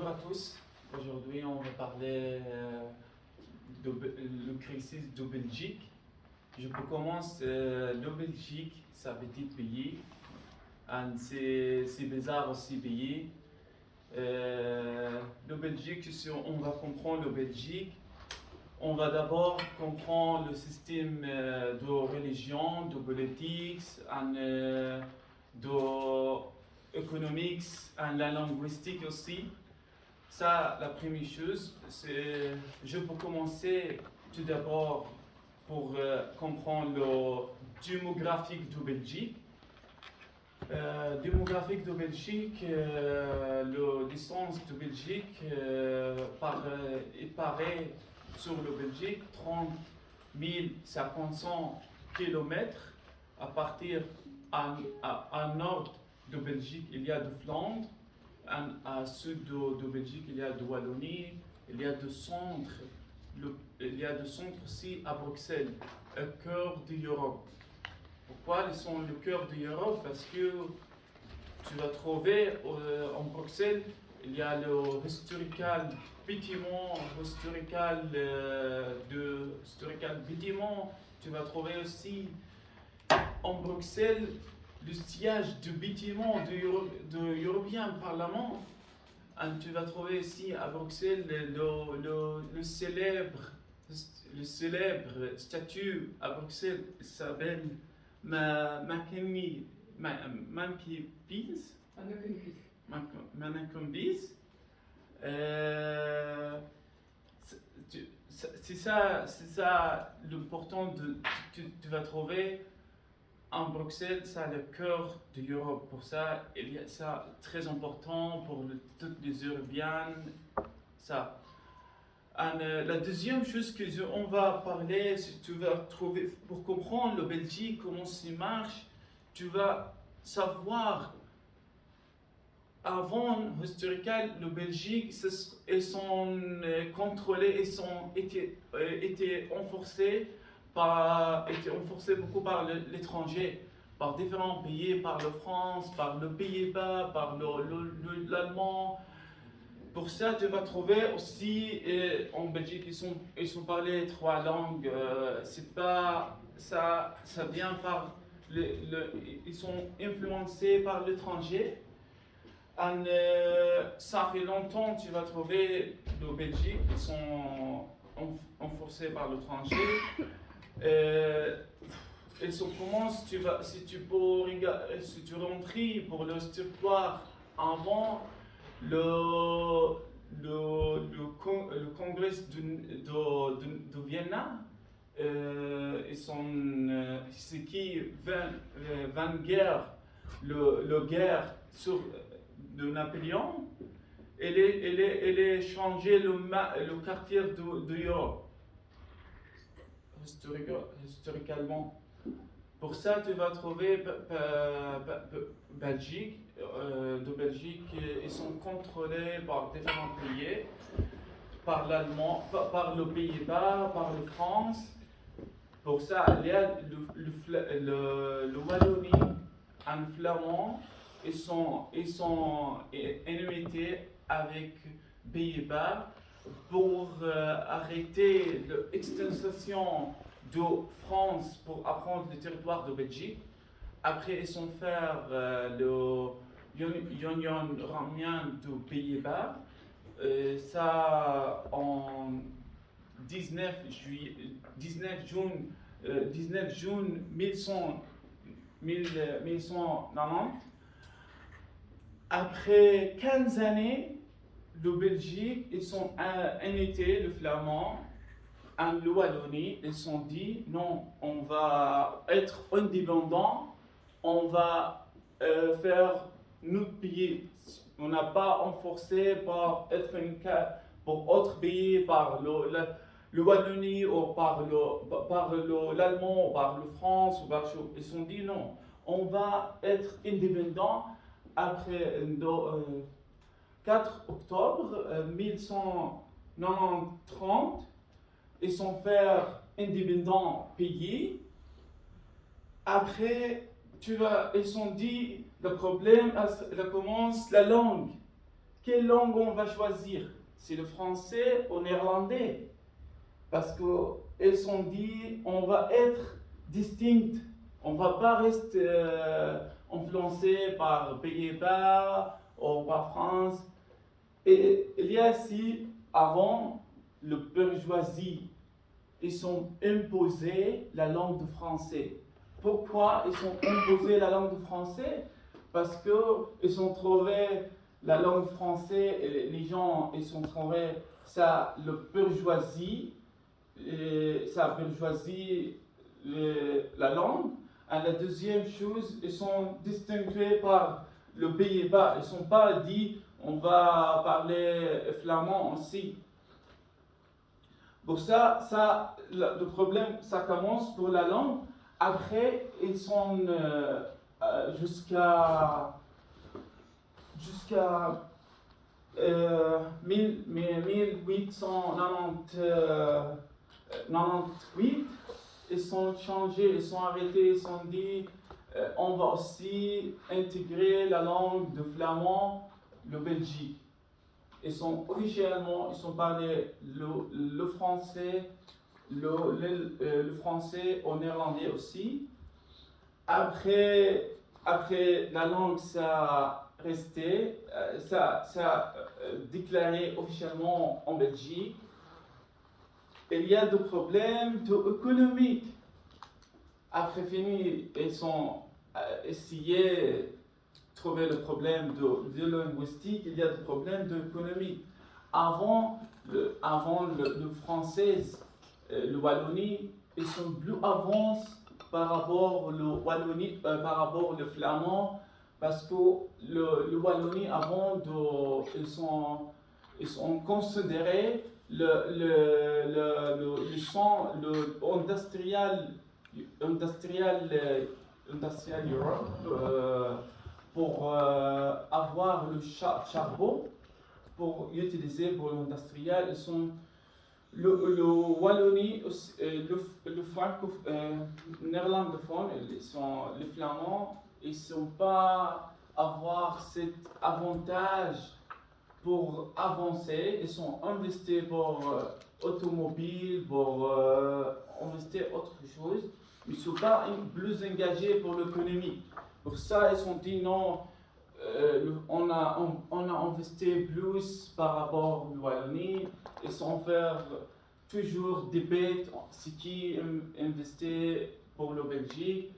Bonjour à tous. Aujourd'hui, on va parler de la crise de Belgique. Je peux commencer. La Belgique, c'est un petit pays. C'est bizarre aussi pays. La Belgique, si on va comprendre la Belgique, on va d'abord comprendre le système de religion, de politique, de économique, la linguistique aussi. Ça, la première chose, c'est je peux commencer tout d'abord pour comprendre le démographique de Belgique. Démographique de Belgique, la distance de Belgique il paraît sur le Belgique 30 500 km. À partir à nord de Belgique, il y a de Flandre. À sud de Belgique, il y a de Wallonie. Il y a de centre. Il y a de centre aussi à Bruxelles, au cœur de l'Europe. Pourquoi ils sont le cœur de l'Europe? Parce que tu vas trouver en Bruxelles, il y a le historical bâtiment, historical bâtiment. Tu vas trouver aussi en Bruxelles le siège du bâtiment de l'European Parlement. Et tu vas trouver ici à Bruxelles le célèbre statue à Bruxelles, il s'appelle Mannequin Peace. C'est ça l'important tu vas trouver en Bruxelles, c'est le cœur de l'Europe. Pour ça, il y a ça très important pour toutes les Européens. Ça. La deuxième chose que on va parler, c'est que tu vas trouver, pour comprendre le Belgique, comment ça marche, tu vas savoir, avant, historiquement, le Belgique, ils sont contrôlés, étaient renforcés beaucoup par l'étranger, par différents pays, par la France, par le Pays-Bas, par l'Allemand. Pour ça, tu vas trouver aussi en Belgique, ils sont parlés trois langues. C'est pas ça vient par ils sont influencés par l'étranger. Ça fait longtemps tu vas trouver le Belgique, ils sont renforcés par l'étranger. Et ça commence, si tu rentres pour l'histoire avant le congrès de Vienne, c'est qui 20 guerres, le guerre de Napoléon, elle est changé le quartier de l'Europe, historiquement. Pour ça, tu vas trouver Belgique. De Belgique, ils sont contrôlés par différents pays, par l'Allemand, par le Pays-Bas, par la France. Pour ça, il y a le Wallonie, en flamand, ils sont ennemis avec Pays-Bas pour arrêter l'extension de France pour apprendre le territoire de Belgique. Après, ils sont faire l'Union Romane de Pays-Bas. Ça en 19 juin 1190. Après 15 années, le Belgique, ils sont unités, le flamand, en Wallonie, ils se sont dit non, on va être indépendant, on va faire notre pays. On n'a pas renforcé par être pour autre pays, par le Wallonie ou par l'Allemand ou par la France. Ils se sont dit non, on va être indépendant après 4 octobre 1190. Ils sont faits indépendants pays. Après, ils sont dit, le problème commence la langue. quelle langue on va choisir? C'est le français ou néerlandais? Parce qu'ils sont dit, on va être distinct. On ne va pas rester influencé par Pays-Bas ou par France. Et il y a aussi, avant, le bourgeoisie. Ils ont imposé la langue de français. Pourquoi ils ont imposé la langue de français? Parce qu'ils ont trouvé la langue française, et les gens, ils ont trouvé ça, le bourgeoisie, ça bourgeoisie la langue. Et la deuxième chose, ils sont distingués par le Pays-Bas. Ils ne sont pas dit, on va parler flamand aussi. Pour ça, le problème, ça commence pour la langue. Après, ils sont jusqu'à 1898, ils sont changés, ils sont arrêtés, ils sont dit on va aussi intégrer la langue de flamand, le Belgique. Ils sont officiellement, ils sont parlé le français, le français au néerlandais aussi. Après la langue, ça a resté, ça a déclaré officiellement en Belgique. Il y a des problèmes économiques. Après fini, ils ont essayé de trouver le problème de linguistique, il y a des problèmes d'économie. Avant le français, le Wallonie, ils sont plus avancés par rapport au Wallonie, par rapport au flamand, parce que le Wallonie avant ils sont considérés industrial Europe pour avoir le charbon pour utiliser pour l'industriel. Ils sont le Wallonie, le franco néerlandophone, les flamands, ils ne sont pas avoir cet avantage pour avancer. Ils sont investis pour automobile, pour investir autre chose. Ils ne sont pas plus engagés pour l'économie. Pour ça, ils sont dit non, on a investi plus par rapport au Wallonie. Ils sont faire toujours débat ce qui investit pour la Belgique.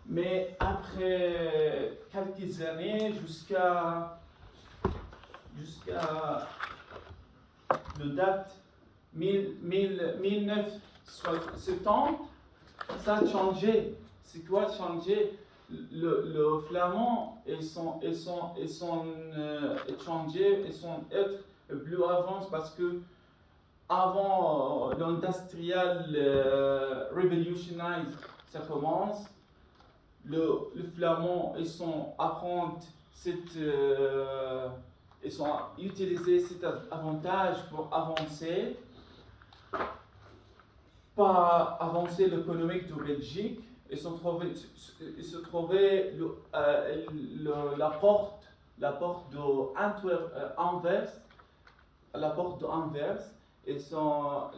Mais après quelques années, jusqu'à la date 1970, ça a changé. C'est quoi changé? Le flamand, ils sont changés, ils sont être plus avancés parce que avant l'industrial revolutionize, ça commence. Le flamand, ils sont apprendre ils sont utiliser cet avantage pour avancer, pas avancer l'économique de Belgique. Ils se trouvaient la porte d'Anvers, la porte d'Anvers, et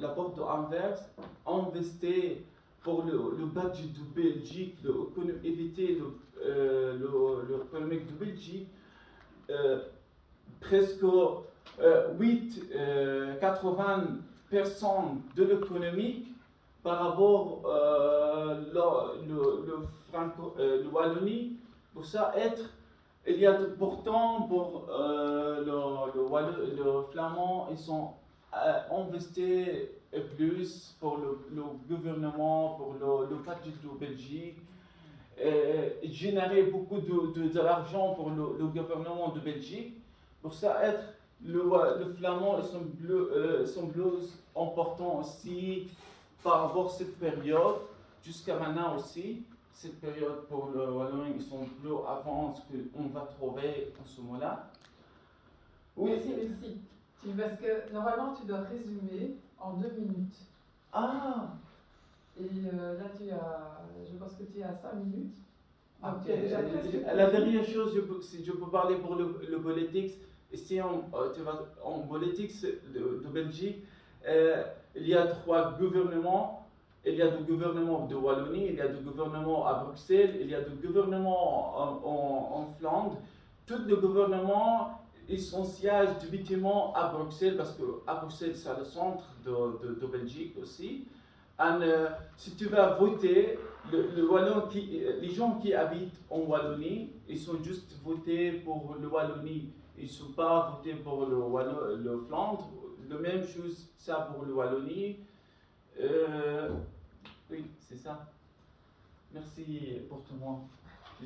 la porte d'Anvers investit pour le budget de Belgique, éviter l'économique de Belgique, presque 80% de l'économie par rapport le Wallonie. Pour ça, il y a pourtant pour le flamand, ils sont investis plus pour le gouvernement, pour le budget de Belgique, générer beaucoup de l'argent pour le gouvernement de Belgique. Pour ça, le flamand, ils sont plus importants aussi par rapport à cette période, jusqu'à maintenant aussi. Cette période pour le Wallonie, ils sont plus avant ce qu'on va trouver en ce moment-là. Oui, merci. Parce que normalement, tu dois résumer en 2 minutes. Ah! Et là, je pense que tu es à 5 minutes. Donc, Okay. La dernière chose, je peux parler pour le politique, Ici, tu vas, en politique de Belgique, il y a 3 gouvernements. Il y a le gouvernement de Wallonie, il y a le gouvernement à Bruxelles, il y a le gouvernement en Flandre. Tous les gouvernements, ils sont sièges directement à Bruxelles, parce qu'à Bruxelles, c'est le centre de Belgique aussi. Et, si tu vas voter, les gens qui habitent en Wallonie, ils sont juste votés pour le Wallonie. Ils ne sont pas votés pour le Flandre. La même chose, ça pour le Wallonie. Oui, c'est ça. Merci pour tout le monde.